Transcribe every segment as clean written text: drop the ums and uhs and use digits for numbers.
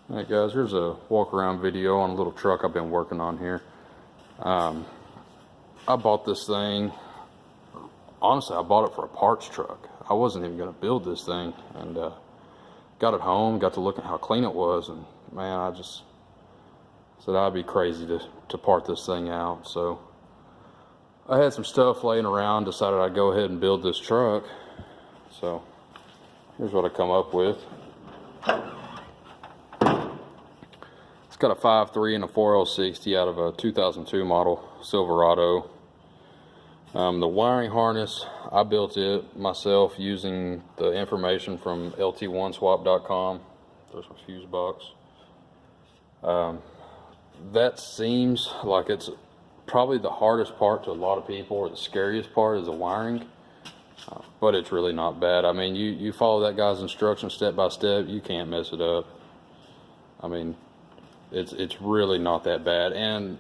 Alright guys, here's a walk around video on a little truck I've been working on here. I bought this thing, honestly I bought it for a parts truck. I wasn't even going to build this thing, and got it home, got to look at how clean it was, and man, I just said I'd be crazy to part this thing out. So I had some stuff laying around, decided I'd go ahead and build this truck. So here's what I come up with. It's got a 5.3 and a 4L60 out of a 2002 model Silverado. The wiring harness, I built it myself using the information from Ls There's my fuse box. That seems like it's probably the hardest part to a lot of people, or the scariest part is the wiring. But it's really not bad. I mean, you follow that guy's instructions step by step, you can't mess it up. I mean, it's really not that bad, and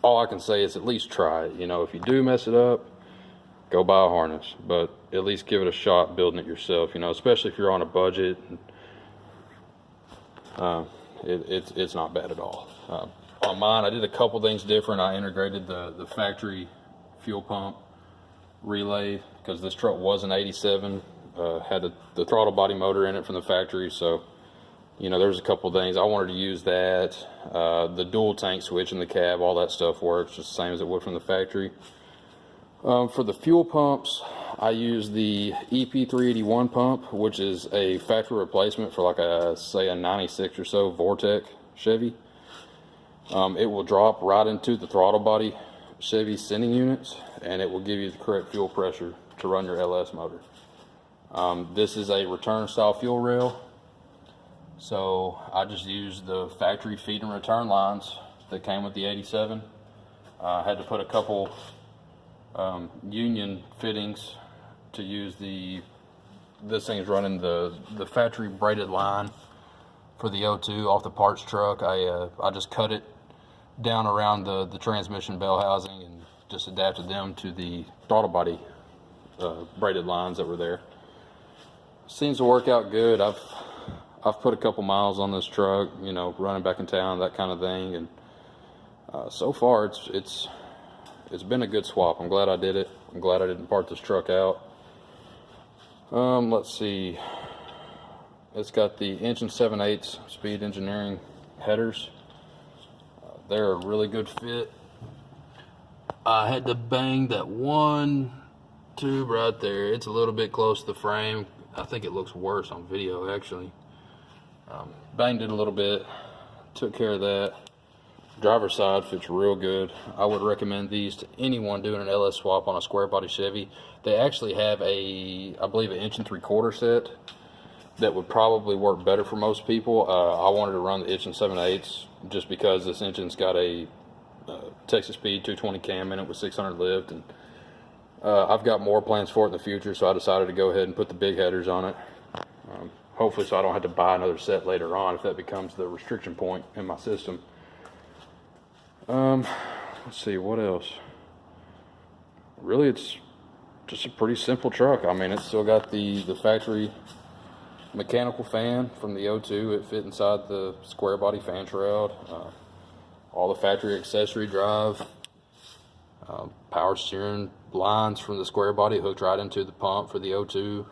all I can say is at least try it. You know, if you do mess it up, go buy a harness, but at least give it a shot building it yourself, you know, especially if you're on a budget. It's not bad at all. On mine, I did a couple things different. I integrated the factory fuel pump relay, because this truck was an 87, had the throttle body motor in it from the factory, so you know, there's a couple things I wanted to use. That the dual tank switch in the cab, all that stuff works just the same as it would from the factory. For the fuel pumps, I use the EP381 pump, which is a factory replacement for like say a 96 or so Vortec Chevy. It will drop right into the throttle body Chevy sending units, and it will give you the correct fuel pressure to run your LS motor. This is a return style fuel rail, so I just used the factory feed and return lines that came with the 87. I had to put a couple union fittings to use this thing's running the factory braided line for the O2 off the parts truck. I just cut it down around the transmission bell housing and just adapted them to the throttle body braided lines that were there. Seems to work out good. I've put a couple miles on this truck, you know, running back in town, that kind of thing, and so far it's been a good swap. I'm glad I did it. I'm glad I didn't part this truck out. Let's see. It's got the 1 7/8 speed engineering headers. They're a really good fit. I had to bang that one tube right there. It's a little bit close to the frame. I think it looks worse on video, actually. Banged it a little bit, took care of that. Driver's side fits real good. I would recommend these to anyone doing an LS swap on a square body Chevy. They actually have I believe an 1 3/4 set that would probably work better for most people. I wanted to run the 1 7/8 just because this engine's got a Texas Speed 220 cam in it with 600 lift, and I've got more plans for it in the future, so I decided to go ahead and put the big headers on it. Hopefully so I don't have to buy another set later on if that becomes the restriction point in my system. Let's see, what else? Really, it's just a pretty simple truck. I mean, it's still got the factory mechanical fan from the O2. It fit inside the square body fan shroud. All the factory accessory drive, power steering lines from the square body hooked right into the pump for the O2.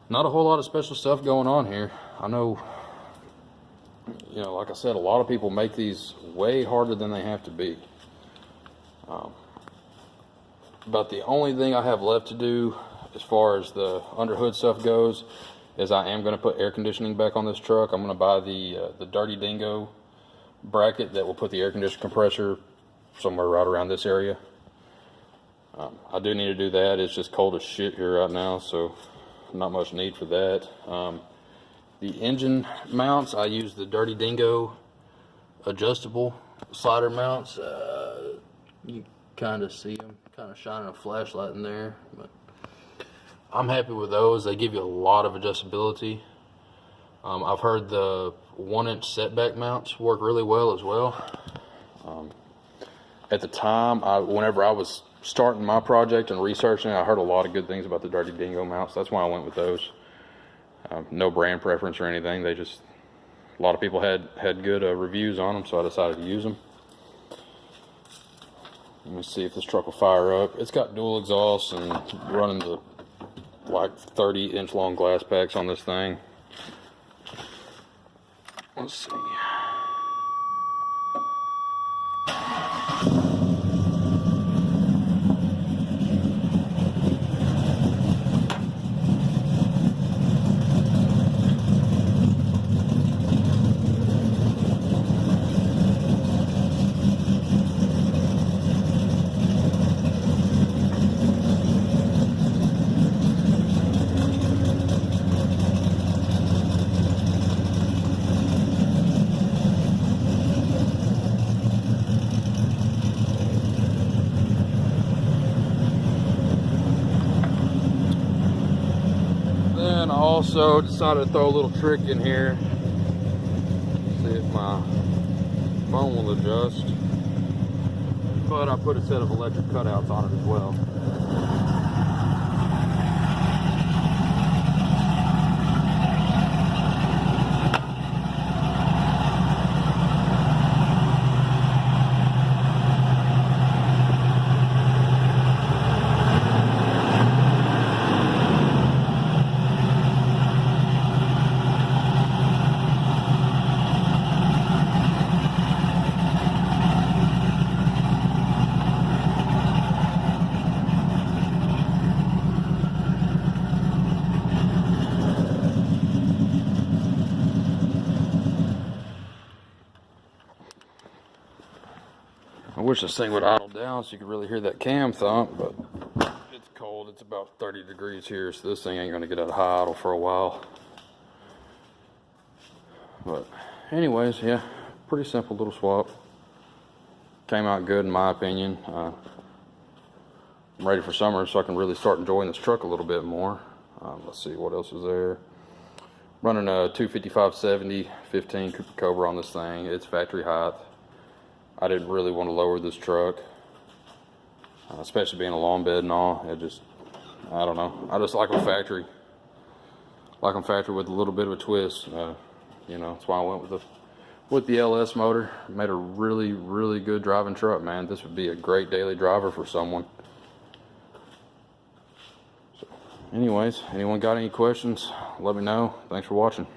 Not a whole lot of special stuff going on here. I know, you know, like I said, a lot of people make these way harder than they have to be. But the only thing I have left to do as far as the underhood stuff goes is I am going to put air conditioning back on this truck. I'm going to buy the Dirty Dingo bracket that will put the air conditioner compressor somewhere right around this area. I do need to do that. It's just cold as shit here right now, so not much need for that. The engine mounts, I use the Dirty Dingo adjustable slider mounts. You kind of see them kind of shining a flashlight in there, but I'm happy with those. They give you a lot of adjustability. I've heard the 1-inch setback mounts work really well as well. At the time, whenever I was starting my project and researching, I heard a lot of good things about the Dirty Dingo mounts. That's why I went with those. No brand preference or anything. They just A lot of people had good reviews on them, so I decided to use them. Let me see if this truck will fire up. It's got dual exhausts and running the like 30-inch long glass packs on this thing. Let's see. Then I also decided to throw a little trick in here. See if my phone will adjust. But I put a set of electric cutouts on it as well. I wish this thing would idle down so you could really hear that cam thump, but it's cold. It's about 30 degrees here, so this thing ain't gonna get out of high idle for a while. But anyways, yeah, pretty simple little swap. Came out good in my opinion. I'm ready for summer so I can really start enjoying this truck a little bit more. Let's see what else is there. Running a 255/70 15 Cooper Cobra on this thing. It's factory height. I didn't really want to lower this truck, especially being a long bed and all. It just, I don't know. I just like them factory. Like them factory with a little bit of a twist. You know, that's why I went with the LS motor. It made a really, really good driving truck, man. This would be a great daily driver for someone. So, anyways, anyone got any questions? Let me know. Thanks for watching.